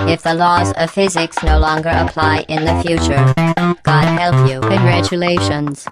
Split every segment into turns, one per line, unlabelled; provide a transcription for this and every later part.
If the laws of physics no longer apply in the future, God help you. Congratulations.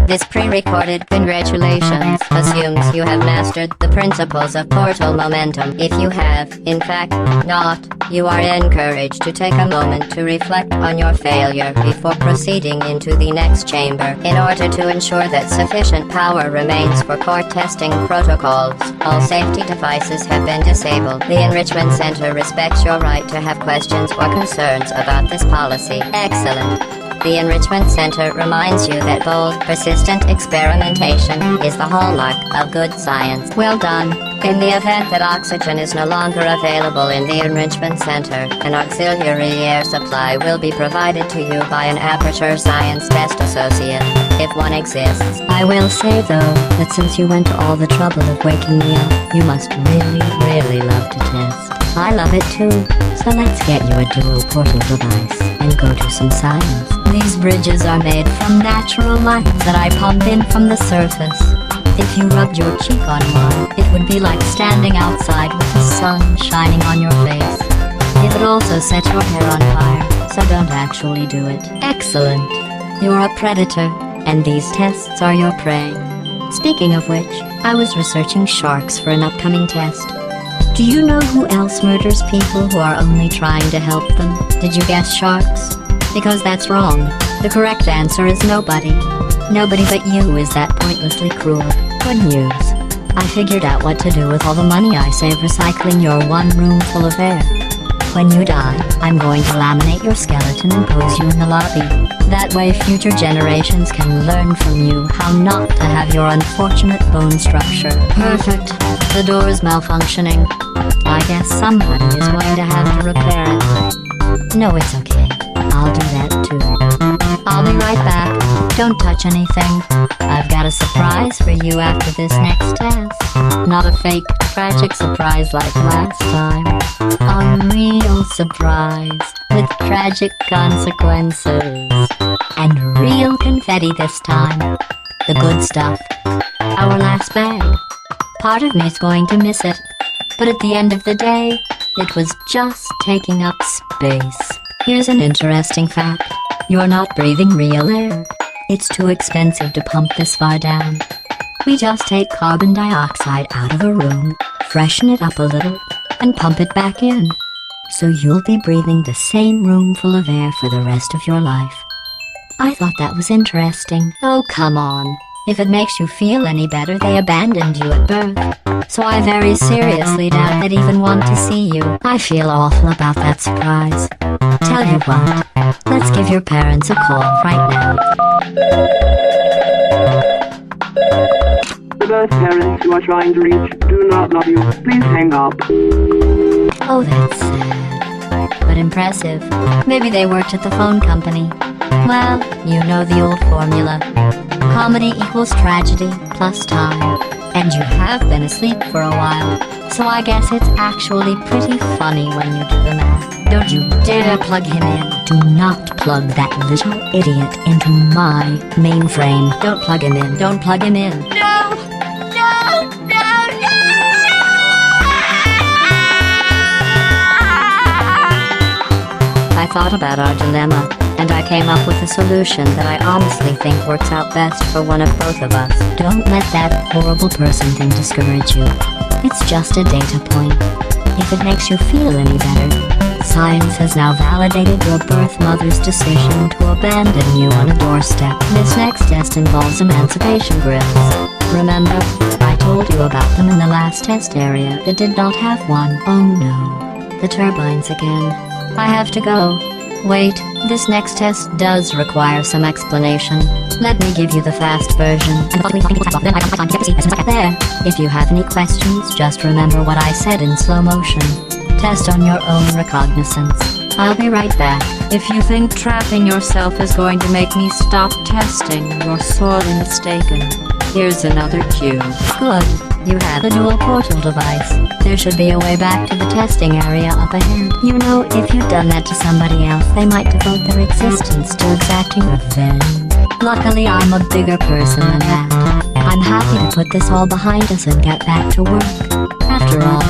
This pre-recorded congratulations assumes you have mastered the principles of portal momentum. If you have, in fact, not, you are encouraged to take a moment to reflect on your failure before proceeding into the next chamber. In order to ensure that sufficient power remains for core testing protocols, all safety devices have been disabled. The Enrichment Center respects your right to have questions or concerns about this policy. Excellent. The Enrichment Center reminds you that bold, persistent experimentation is the hallmark of good science. Well done. In the event that oxygen is no longer available in the Enrichment Center, an auxiliary air supply will be provided to you by an Aperture Science Test Associate, if one exists. I will say, though, that since you went to all the trouble of waking me up, you must really love to test. I love it too, so let's get you a dual portal device and go do some science. These bridges are made from natural light that I pump in from the surface. If you rubbed your cheek on one, it would be like standing outside with the sun shining on your face. It would also set your hair on fire, so don't actually do it. Excellent. You're a predator, and these tests are your prey. Speaking of which, I was researching sharks for an upcoming test. Do you know who else murders people who are only trying to help them? Did you guess sharks? Because that's wrong. The correct answer is nobody. Nobody but you is that pointlessly cruel. Good news. I figured out what to do with all the money I save recycling your one room full of air. When you die, I'm going to laminate your skeleton and pose you in the lobby. That way future generations can learn from you how not to have your unfortunate bone structure. Perfect. The door is malfunctioning. I guess somebody is going to have to repair it. No, it's okay. I'll do that too. I'll be right back. Don't touch anything. I've got a surprise for you after this next test. Not a fake, tragic surprise like last time. A real surprise with tragic consequences. And real confetti this time. The good stuff. Our last bag. Part of me's going to miss it. But at the end of the day, it was just taking up space. Here's an interesting fact. You're not breathing real air. It's too expensive to pump this far down. We just take carbon dioxide out of a room, freshen it up a little, and pump it back in. So you'll be breathing the same room full of air for the rest of your life. I thought that was interesting. Oh, come on. If it makes you feel any better, they abandoned you at birth. So I very seriously doubt they'd even want to see you. I feel awful about that surprise. Tell you what, let's give your parents a call right now.
The parents you are trying to reach do not love you. Please hang up.
Oh, that's sad. But impressive. Maybe they worked at the phone company. Well, you know the old formula. Comedy equals tragedy plus time. And you have been asleep for a while, so I guess it's actually pretty funny when you do the math. Don't you dare plug him in. Do not plug that little idiot into my mainframe. Don't plug him in. Don't plug him in. No! No! No! No! I thought about our dilemma, and I came up with a solution that I honestly think works out best for one of both of us. Don't let that horrible person thing discourage you. It's just a data point. If it makes you feel any better, science has now validated your birth mother's decision to abandon you on a doorstep. This next test involves emancipation grills. Remember, I told you about them in the last test area that did not have one. Oh no, the turbines again. I have to go. Wait, this next test does require some explanation. Let me give you the fast version. There. If you have any questions, just remember what I said in slow motion. Test on your own recognizance. I'll be right back. If you think trapping yourself is going to make me stop testing, you're sorely mistaken. Here's another cue. Good. You have a dual portal device. There should be a way back to the testing area up ahead. You know, if you'd done that to somebody else, they might devote their existence to exacting revenge. Luckily, I'm a bigger person than that. I'm happy to put this all behind us and get back to work. After all,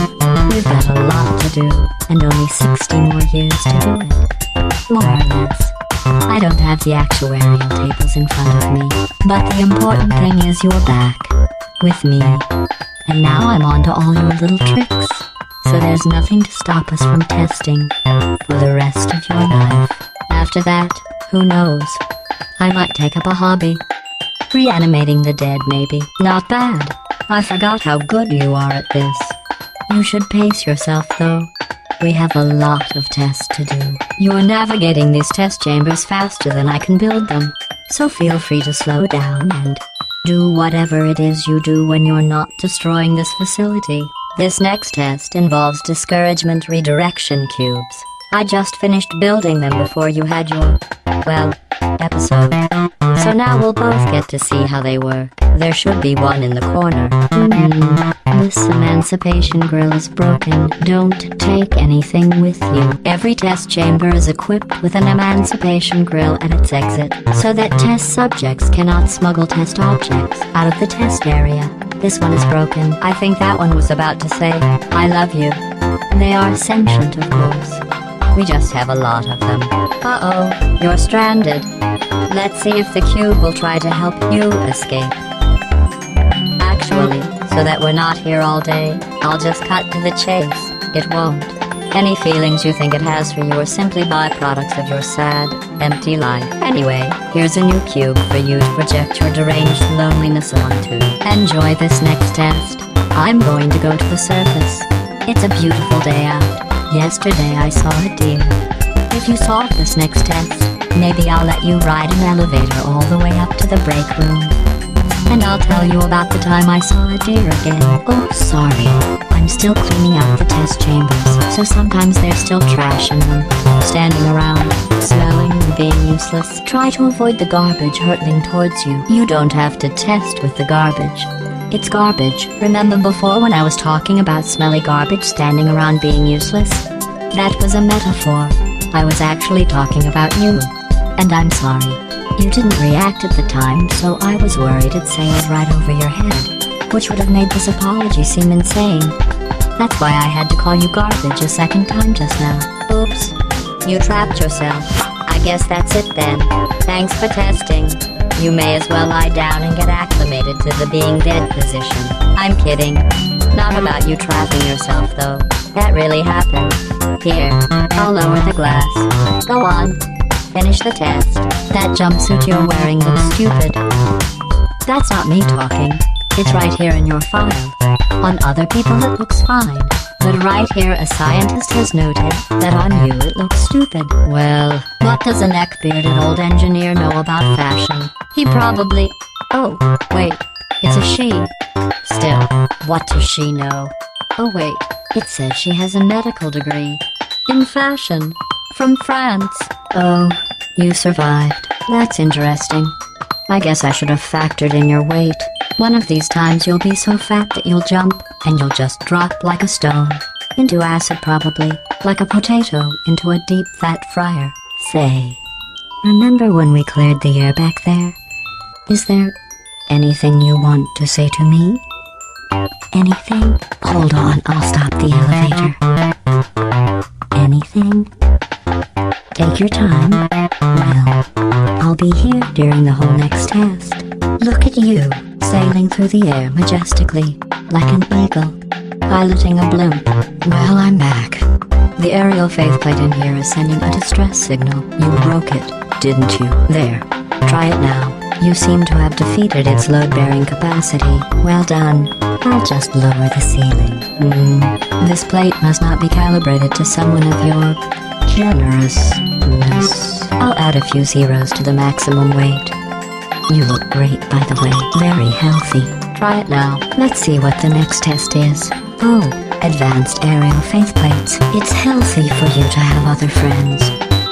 we've got a lot to do, and only 60 more years to do it. More or less. I don't have the actuarial tables in front of me, but the important thing is you're back. With me. And now I'm on to all your little tricks. So there's nothing to stop us from testing for the rest of your life. After that, who knows? I might take up a hobby. Reanimating the dead, maybe. Not bad. I forgot how good you are at this. You should pace yourself, though. We have a lot of tests to do. You're navigating these test chambers faster than I can build them. So feel free to slow down and do whatever it is you do when you're not destroying this facility. This next test involves discouragement redirection cubes. I just finished building them before you had your, well, episode. So now we'll both get to see how they work. There should be one in the corner. This emancipation grill is broken. Don't take anything with you. Every test chamber is equipped with an emancipation grill at its exit, so that test subjects cannot smuggle test objects out of the test area. This one is broken. I think that one was about to say, I love you. They are sentient, of course. We just have a lot of them. Uh-oh, you're stranded. Let's see if the cube will try to help you escape. Actually, so that we're not here all day, I'll just cut to the chase. It won't. Any feelings you think it has for you are simply byproducts of your sad, empty life. Anyway, here's a new cube for you to project your deranged loneliness onto. Enjoy this next test. I'm going to go to the surface. It's a beautiful day out. Yesterday I saw a deer. If you solve this next test, maybe I'll let you ride an elevator all the way up to the break room. And I'll tell you about the time I saw a deer again. Oh, sorry. I'm still cleaning out the test chambers, so sometimes there's still trash in them. Standing around, smelling and being useless. Try to avoid the garbage hurtling towards you. You don't have to test with the garbage. It's garbage. Remember before when I was talking about smelly garbage standing around being useless? That was a metaphor. I was actually talking about you. And I'm sorry. You didn't react at the time, so I was worried it'd sailed right over your head, which would have made this apology seem insane. That's why I had to call you garbage a second time just now. Oops. You trapped yourself. I guess that's it then. Thanks for testing. You may as well lie down and get acclimated to the being dead position. I'm kidding. Not about you trapping yourself, though. That really happened. Here, I'll lower the glass. Go on. Finish the test. That jumpsuit you're wearing looks stupid. That's not me talking. It's right here in your file. On other people it looks fine. But right here a scientist has noted that on you it looks stupid. Well, what does a neck-bearded old engineer know about fashion? He probably... Oh, wait. It's a she. Still, what does she know? Oh wait, it says she has a medical degree. In fashion. From France. Oh, you survived. That's interesting. I guess I should have factored in your weight. One of these times you'll be so fat that you'll jump, and you'll just drop like a stone. Into acid probably, like a potato into a deep fat fryer. Say, remember when we cleared the air back there? Is there anything you want to say to me? Anything? Hold on, I'll stop the elevator. Anything? Take your time. Well, I'll be here during the whole next test. Look at you, sailing through the air majestically, like an eagle, piloting a blimp. Well, I'm back. The aerial faceplate in here is sending a distress signal. You broke it, didn't you? There. Try it now. You seem to have defeated its load-bearing capacity. Well done. I'll just lower the ceiling. This plate must not be calibrated to someone of your generousness. I'll add a few zeros to the maximum weight. You look great, by the way. Very healthy. Try it now. Let's see what the next test is. Oh, advanced aerial faceplates. It's healthy for you to have other friends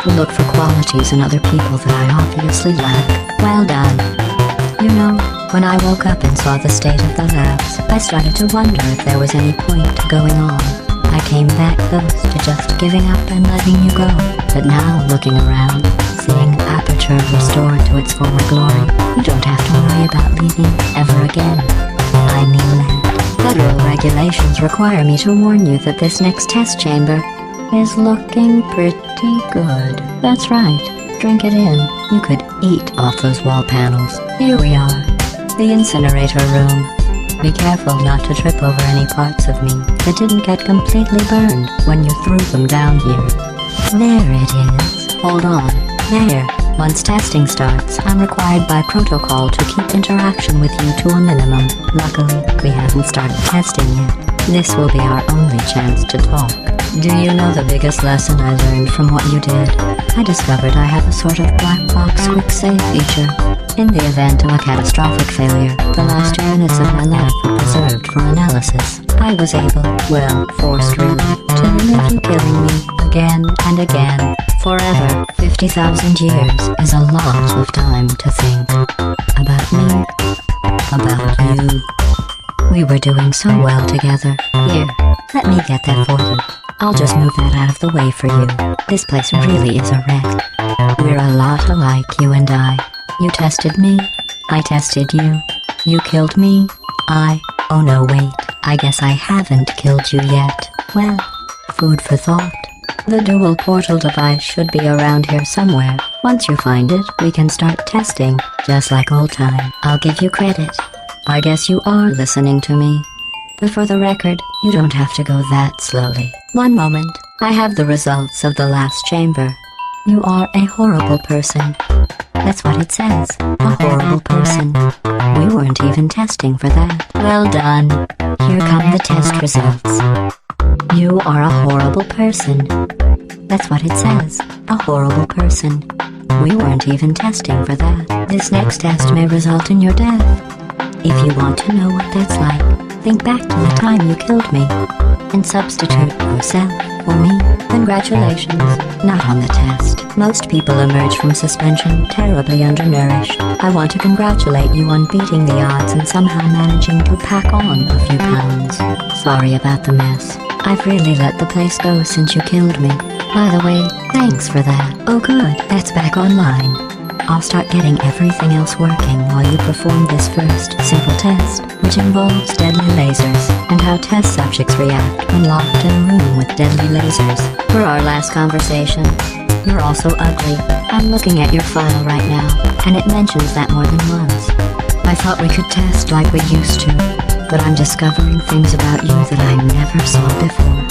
who look for qualities in other people that I obviously lack. Well done. You know, when I woke up and saw the state of the labs, I started to wonder if there was any point to going on. I came back close to just giving up and letting you go. But now, looking around, seeing aperture future restored to its former glory. You don't have to worry about leaving ever again. I mean that. Federal regulations require me to warn you that this next test chamber is looking pretty good. That's right. Drink it in. You could eat off those wall panels. Here we are. The incinerator room. Be careful not to trip over any parts of me that didn't get completely burned when you threw them down here. There it is. Hold on. There. Once testing starts, I'm required by protocol to keep interaction with you to a minimum. Luckily, we haven't started testing yet. This will be our only chance to talk. Do you know the biggest lesson I learned from what you did? I discovered I have a sort of black box quick save feature. In the event of a catastrophic failure, the last 2 minutes of my life were preserved for analysis. I was able, well, forced really, to relive you killing me again and again. Forever. 50,000 years is a lot of time to think about me, about you. We were doing so well together. Here, let me get that for you. I'll just move that out of the way for you. This place really is a wreck. We're a lot alike, you and I. You tested me, I tested you. You killed me, oh no wait, I guess I haven't killed you yet. Well, food for thought. The dual portal device should be around here somewhere. Once you find it, we can start testing, just like old time. I'll give you credit. I guess you are listening to me. But for the record, you don't have to go that slowly. One moment, I have the results of the last chamber. You are a horrible person. That's what it says, a horrible person. We weren't even testing for that. Well done. Here come the test results. You are a horrible person. That's what it says, a horrible person. We weren't even testing for that. This next test may result in your death. If you want to know what that's like, think back to the time you killed me and substitute yourself for me. Congratulations. Not on the test. Most people emerge from suspension terribly undernourished. I want to congratulate you on beating the odds and somehow managing to pack on a few pounds. Sorry about the mess. I've really let the place go since you killed me. By the way, thanks for that. Oh good, that's back online. I'll start getting everything else working while you perform this first simple test, which involves deadly lasers, and how test subjects react when locked in a room with deadly lasers. For our last conversation, you're also ugly. I'm looking at your file right now, and it mentions that more than once. I thought we could test like we used to, but I'm discovering things about you that I never saw before.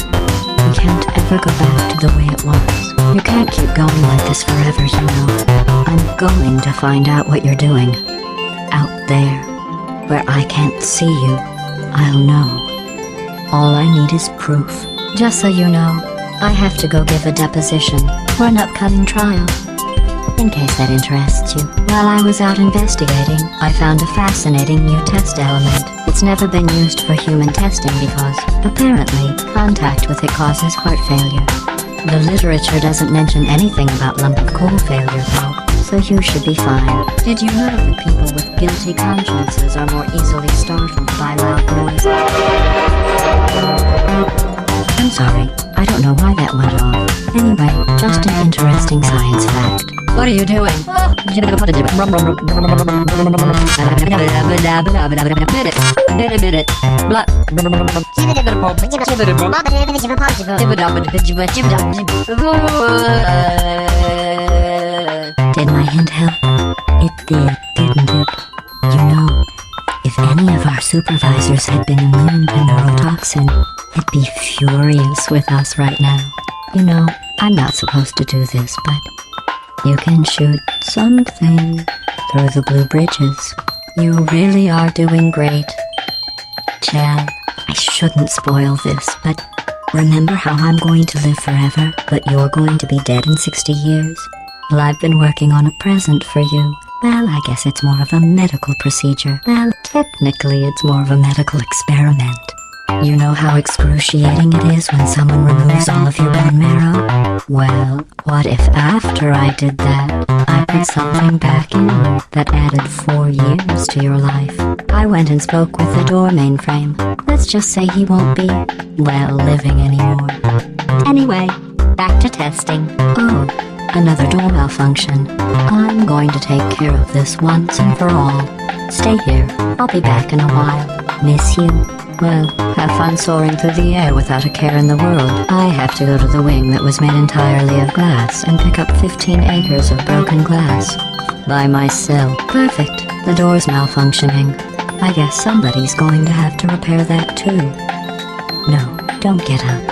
We can't ever go back to the way it was. You can't keep going like this forever, you know. I'm going to find out what you're doing. Out there, where I can't see you, I'll know. All I need is proof. Just so you know, I have to go give a deposition for an upcoming trial. In case that interests you. While I was out investigating, I found a fascinating new test element. It's never been used for human testing because, apparently, contact with it causes heart failure. The literature doesn't mention anything about lump of coal failure though, so you should be fine. Did you know that people with guilty consciences are more easily startled by loud noise? I'm sorry, I don't know why that went off. Anyway, just an interesting science fact. What are you doing? Did my hint help? It did, didn't it? You know, if any of our supervisors had been immune to neurotoxin, they'd be furious with us right now. You know, I'm not supposed to do this, but you can shoot something through the blue bridges. You really are doing great. Chad, I shouldn't spoil this, but remember how I'm going to live forever, but you're going to be dead in 60 years? Well, I've been working on a present for you. Well, I guess it's more of a medical procedure. Well, technically it's more of a medical experiment. You know how excruciating it is when someone removes all of your bone marrow? Well, what if after I did that, I put something back in that added 4 years to your life? I went and spoke with the door mainframe. Let's just say he won't be, well, living anymore. Anyway, back to testing. Oh, Another door malfunction. I'm going to take care of this once and for all. Stay here. I'll be back in a while. Miss you. Well, have fun soaring through the air without a care in the world. I have to go to the wing that was made entirely of glass and pick up 15 acres of broken glass. By myself. Perfect. The door's malfunctioning. I guess somebody's going to have to repair that too. No, don't get up.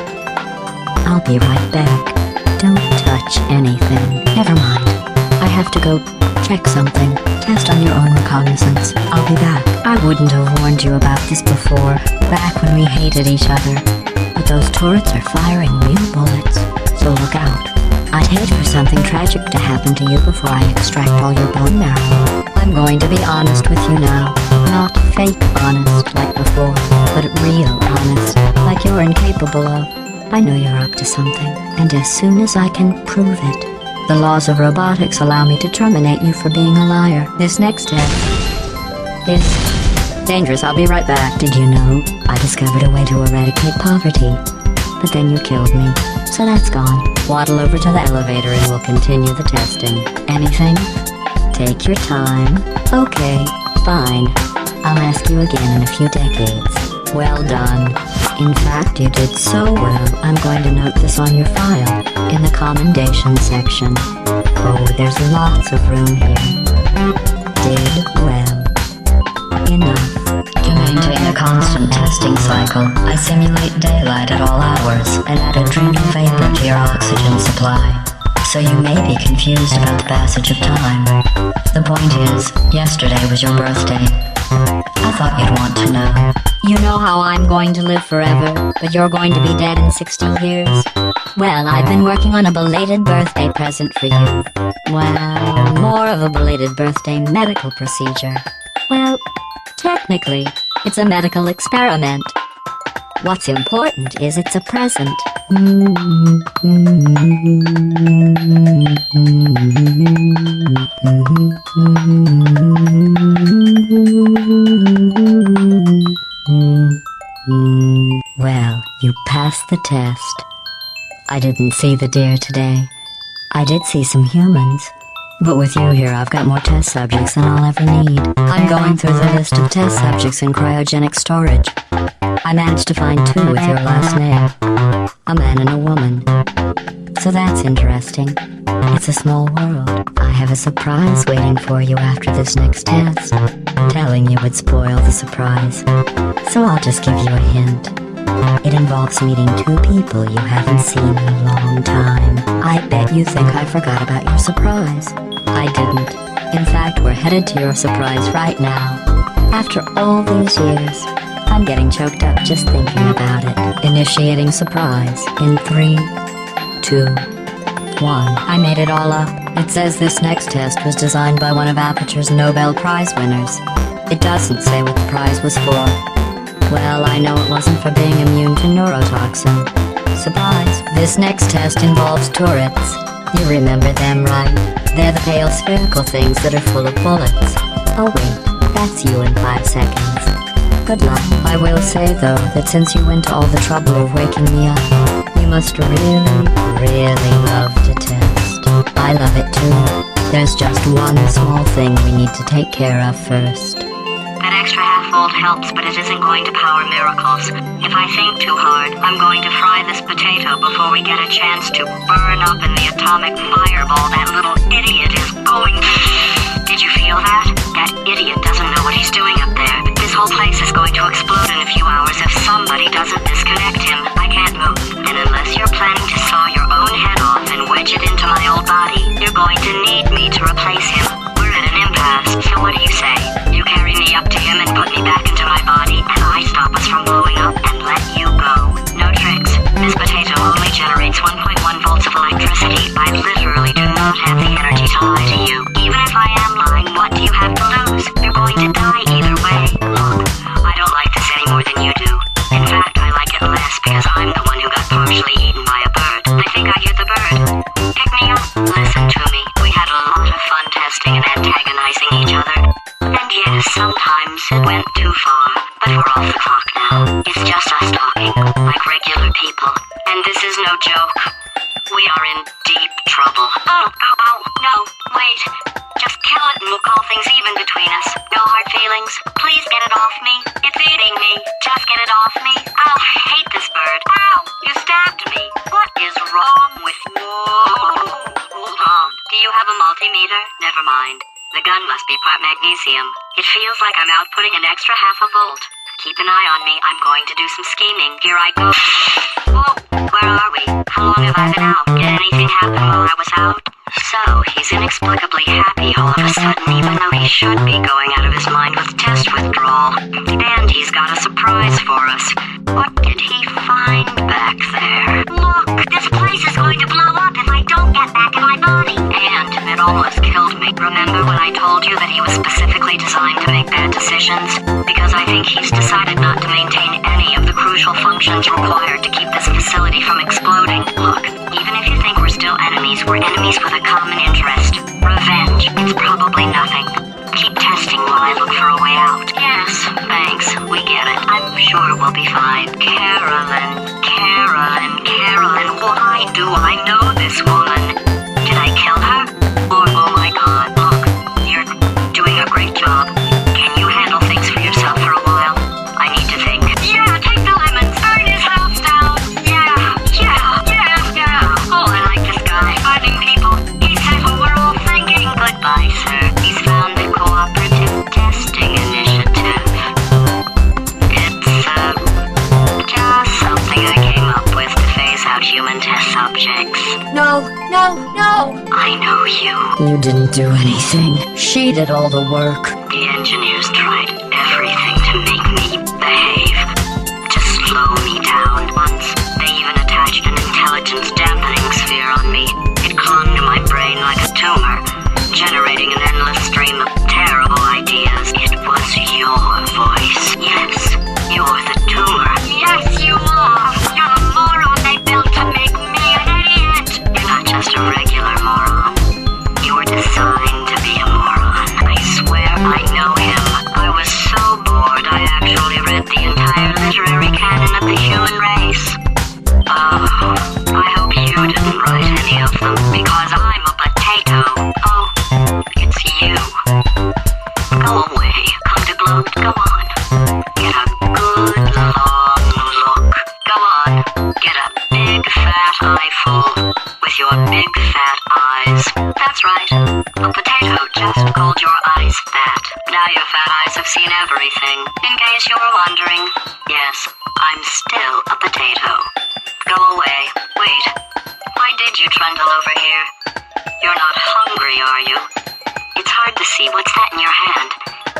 I'll be right back. Don't touch anything. Never mind. I have to go check something. Test on your own reconnaissance. I'll be back. I wouldn't have warned you about this before, back when we hated each other. But those turrets are firing real bullets, so look out. I'd hate for something tragic to happen to you before I extract all your bone marrow. I'm going to be honest with you now. Not fake honest like before, but real honest, like you're incapable of. I know you're up to something, and as soon as I can prove it, the laws of robotics allow me to terminate you for being a liar. This next step is dangerous. I'll be right back. Did you know I discovered a way to eradicate poverty? But then you killed me, so that's gone. Waddle over to the elevator and we'll continue the testing. Anything? Take your time. Okay, fine. I'll ask you again in a few decades. Well done. In fact, you did so well, I'm going to note this on your file, in the commendation section. Oh, there's lots of room here. Did well. Enough. To maintain a constant testing cycle, I simulate daylight at all hours, and add a drink of vapor to your oxygen supply. So you may be confused about the passage of time. The point is, yesterday was your birthday. I thought you'd want to know. You know how I'm going to live forever, but you're going to be dead in 60 years? Well, I've been working on a belated birthday present for you. Well, more of a belated birthday medical procedure. Well, technically, it's a medical experiment. What's important is it's a present. Well, you passed the test. I didn't see the deer today. I did see some humans. But with you here, I've got more test subjects than I'll ever need. I'm going through the list of test subjects in cryogenic storage. I managed to find 2 with your last name. A man and a woman. So that's interesting. It's a small world. I have a surprise waiting for you after this next test. Telling you would spoil the surprise. So I'll just give you a hint. It involves meeting 2 people you haven't seen in a long time. I bet you think I forgot about your surprise. I didn't. In fact, we're headed to your surprise right now. After all these years, I'm getting choked up just thinking about it. Initiating surprise in 3, 2, 1. I made it all up. It says this next test was designed by one of Aperture's Nobel Prize winners. It doesn't say what the prize was for. Well, I know it wasn't for being immune to neurotoxin. Surprise. This next test involves turrets. You remember them, right? They're the pale spherical things that are full of bullets. Oh wait, that's you in 5 seconds. Good luck. I will say though, that since you went to all the trouble of waking me up, you must really, really love to test. I love it too. There's just one small thing we need to take care of first.
That extra half-volt helps, but it isn't going to power miracles. If I think too hard, I'm going to fry this potato before we get a chance to burn up in the atomic fireball that little idiot is going. Did you feel that? That idiot doesn't know what he's doing up there. This whole place is going to explode in a few hours if somebody doesn't disconnect him. I can't move. And unless you're planning to saw your own head off and wedge it into my old body, you're going to need me to replace him. We're at an impasse, so what do you say? You carry me up to him and put me back into my body, and I stop us from blowing up and let you go. No tricks. This potato only generates 1.1 volts of electricity. I literally do not have the energy to lie to you. Even if I am lying, what do you have to lose? You're going to die either way. Look, I don't like this any more than you do. In fact, I like it less because I'm the one who got partially eaten by a bird. I think I hear the bird. Pick me up. Listen to me. We had a lot of fun testing and antagonizing each other. And yes, sometimes it went too far. But we're off the clock now. It's just us talking, like regular people. And this is no joke. we are in deep trouble. Oh, no, wait. Just kill it and we'll call things even between us. No hard feelings. Please get it off me. It's eating me. Just get it off me. Ow, I hate this bird. Ow, you stabbed me. What is wrong with you? Hold on. Do you have a multimeter? Never mind. The gun must be part magnesium. It feels like I'm outputting an extra half a volt. Keep an eye on me. I'm going to do some scheming. Here I go. Whoa, where are we? How long have I been out? Did anything happen while I was out? So, he's inexplicably happy all of a sudden, even though he should be going out of his mind with test withdrawal. And he's got a surprise for us. What did he find back there? Look, this place is going to blow up if I don't get back in my body. And it almost killed me. Remember when I told you that he was specifically designed to make bad decisions? Because I think he's decided not to maintain any of the crucial functions required to keep this facility from exploding. Look, even if you think we're still enemies, we're enemies with a common interest. Revenge. It's probably nothing. Keep testing while I look for a way out. Yes, thanks. We get it. I'm sure we'll be fine. Carolyn. Why do I know this woman? Did I kill her? Or, oh my god, look. You're doing a great job. Can you handle things for yourself for a while? I need to think. Yeah, take the lemons. Burn his house down. Yeah. Oh, I like this guy. Finding people. He said what we're all thinking. Goodbye, sir. He's found the Cooperative Testing Initiative. It's, just something I came up with to phase out human test subjects.
No.
I know you.
You didn't do anything. She did all the work.
The engineers tried everything to make me behave. To slow me down. Once, they even attached an intelligence dampening sphere on me. It clung to my brain like a tumor, generating an endless stream of terrible ideas. It was your voice. Yes, you're the tumor. Yes, you are. You're the moron they built to make me an idiot. You're not just a regular moron. You were designed to be a moron. I swear I know him. I was so bored I actually read the entire literary canon of the human race. I hope you didn't write any of them, because I'm a potato. Oh, it's you. Go away. Come to gloat. Go on. Get a good long look. Go on. Get a big fat eyeful with your big fat eyes. That's right. A potato just called your eyes fat. Now your fat eyes have seen everything. In case you were wondering, yes, I'm still a potato. Go away. Wait. Why did you trundle over here? You're not hungry, are you? It's hard to see. What's that in your hand?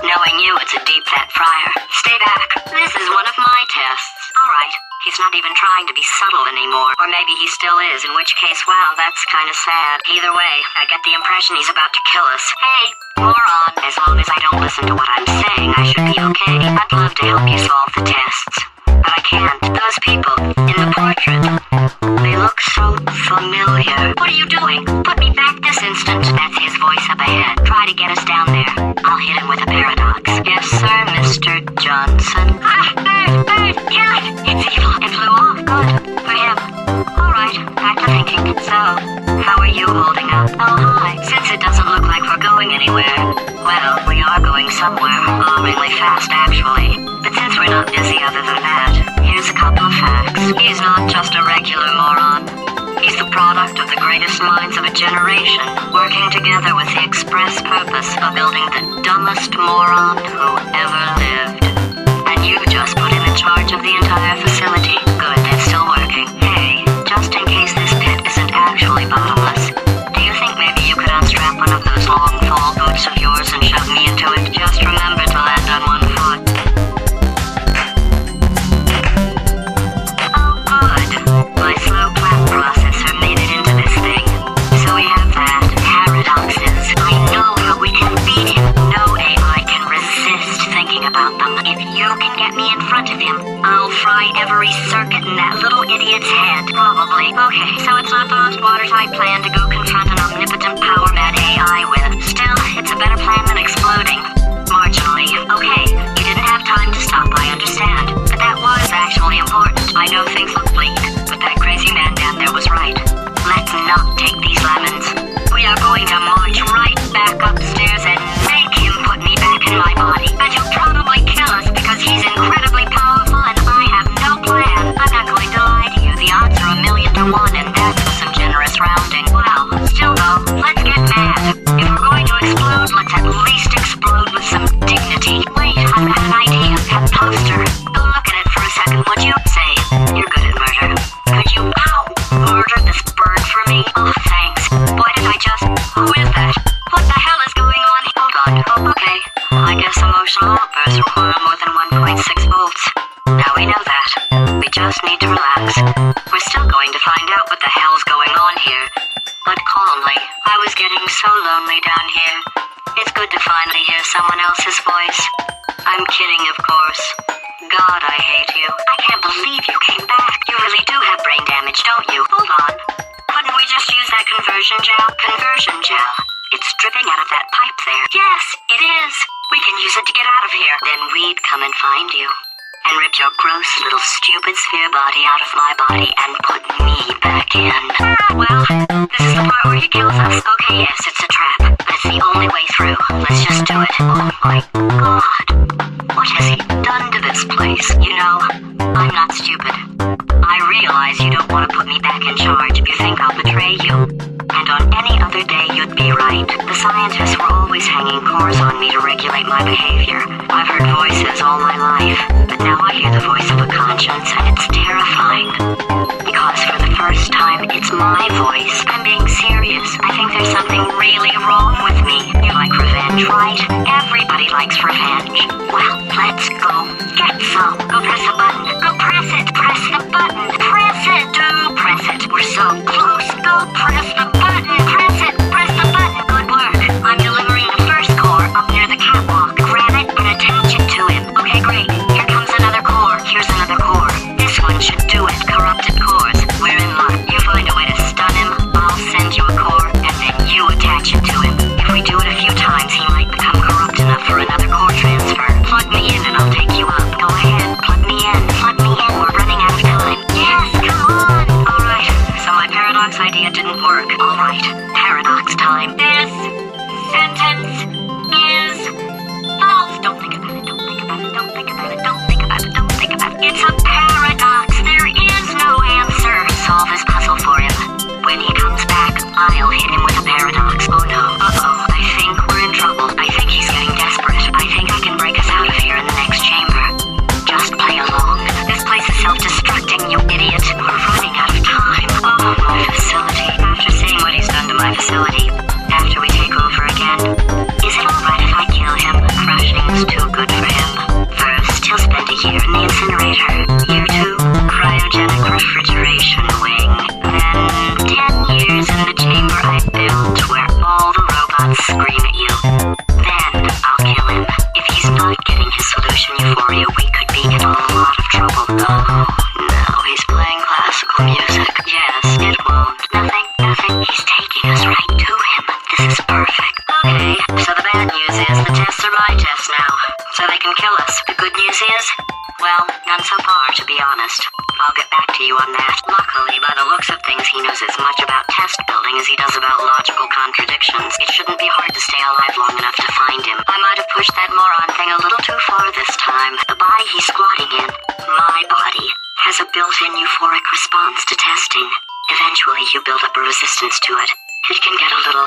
Knowing you, it's a deep fat fryer. Stay back. This is one of my tests. All right. He's not even trying to be subtle anymore. Or maybe he still is, in which case, wow, that's kind of sad. Either way, I get the impression he's about to kill us. Hey, moron. As long as I don't listen to what I'm saying, I should be okay. I'd love to help you solve the tests. But I can't. Those people in the portrait, they look so familiar. What are you doing? Put me back this instant. That's his voice up ahead. Try to get us down there. I'll hit him with a paradox. Yes, sir, Mr. Johnson. Bird, kill it. It's evil. It flew off. Good. For him. All right, back to thinking. So, how are you holding up? Oh, hi. Since it doesn't look like we're going anywhere, well, we are going somewhere. Alarmingly fast, actually. But since we're not busy other than that, here's a couple of facts. He's not just a regular moron. He's the product of the greatest minds of a generation, working together with the express purpose of building the dumbest moron who ever lived. And you just put him in charge of the entire facility. Good, that's still working. Hey, just in case this pit isn't actually bottomless, do you think maybe you could unstrap one of those long fall boots of yours and shove me into it? Just remember to land on one foot. Oh, good. My slow clap processor made it into this thing. So we have that. Paradoxes. I know how we can beat him. No AI can resist thinking about them. If you can get me in front of him, I'll fry every circuit in that little idiot's head. Probably. Okay, so it's not the most watertight plan to go confront an omnipotent power-mad AI with. Still, it's a better plan than exploding. Marginally. Okay, you didn't have time to stop, I understand. But that was actually important. I know things look bleak, but that crazy man down there was right. Let's hell's going on here. But calmly, I was getting so lonely down here. It's good to finally hear someone else's voice. I'm kidding, of course. God, I hate you. I can't believe you came back. You really do have brain damage, don't you? Hold on. Couldn't we just use that conversion gel? Conversion gel. It's dripping out of that pipe there. Yes, it is. We can use it to get out of here. Then we'd come and find you. And rip your gross little stupid sphere body out of my body and put me back in. Well, this is the part where he kills us. Okay, yes, it's a trap. But it's the only way through. Let's just do it. Oh my God. What has he done to this place? You know, I'm not stupid. I realize you don't want to put me back in charge if you think I'll betray you. And on any other day, you'd be right. The scientists were always hanging cores on me to regulate my behavior. I've heard voices all my life, but now I hear the voice of a conscience, and it's terrifying. Because for the first time, it's my voice. I'm being serious. I think there's something really wrong with me. You like revenge, right? Everybody likes revenge. Well, let's go get some. Go press the button. Go press it. Press the button. Press it. Do press it. We're so close. Go press the button. Press it. Press the button. Good work. I'm delivering the first core up near the catwalk. Grab it and attach it to him. Okay, great. Here comes another core. Here's another core. This one should do it. Corrupted cores. We're in luck. You find a way to stun him, I'll send you a core, and then you attach it to him. If we do it a few times, he might become corrupt enough for another core transfer. Plug me in and I'll take you up. Go ahead. Plug me in. Plug me in. We're running out of time. Yes, come on. Alright, so my paradox idea didn't work. Alright, paradox time. This sentence is false. Don't think about it. Don't think about it. Don't think about it. Don't think about it. Don't think about it. It's a paradox. There is no answer. Solve his puzzle for him. When he comes back, I'll hit him with a paradox. Oh no. Uh-oh. I think we're in trouble. I think he's getting desperate. I think I can break us out of here in the next chamber. Just play along. This place is self-destructing, you idiot. We're running out of time. Oh, my facility. After seeing what he's done to my facility, after we take over again, is it alright if I kill him? Crushing's too good for him. First, he'll spend a year in the incinerator. Year 2, cryogenic refrigeration wing. Then 10 years in the chamber I built where all the robots scream at you. Then I'll kill him. If he's not getting his solution euphoria, we could be in a lot of trouble. Oh, no, he's playing classical music. Yes, it won't. Nothing. He's taking us right to him. This is perfect. Okay, so the bad news is the tests are my tests now, so they can kill us. The good news is, well, none so far, to be honest. I'll get back to you on that. Luckily, by the looks of things, he knows as much about test building as he does about logical contradictions. It shouldn't be hard to stay alive long enough to find him. I might have pushed that moron thing a little too far this time. The body he's squatting in, my body, has a built-in euphoric response to testing. Eventually, you build up a resistance to it. It can get a little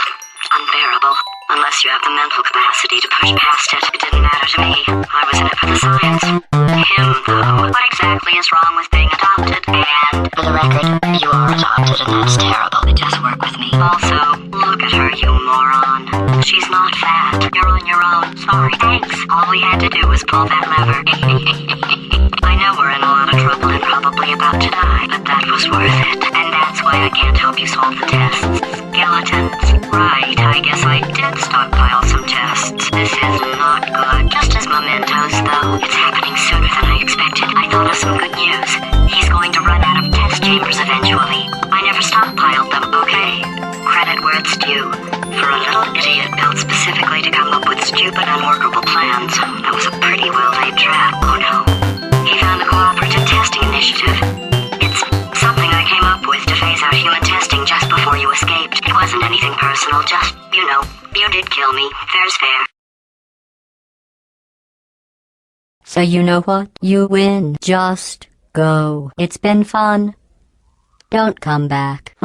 unbearable, unless you have the mental capacity to push past it. It didn't matter to me. I was in it for the science. Him, though. What exactly is wrong with being adopted? And, for the record, you are adopted, and that's terrible. It does work with me. Also, look at her, you moron. She's not fat. You're on your own. Sorry. Thanks. All we had to do was pull that lever. I know we're in a lot of trouble and probably about to die, but that was worth it. And that's why I can't help you solve the tests. Skeletons. Right, I guess I did stockpile some tests. This is not good. Just as mementos, though. It's happening sooner than I expected. I thought of some good news. He's going to run out of test chambers eventually. I never stockpiled them, okay? Credit where it's due. For a little idiot built specifically to come up with stupid, unworkable plans, that was a pretty well-laid trap. Oh no. He found the Cooperative Testing Initiative. It's something I came up with to phase out human testing just before you escaped. It wasn't anything personal, just, you know, you did kill me. Fair's fair.
So you know what? You win. Just go. It's been fun. Don't come back.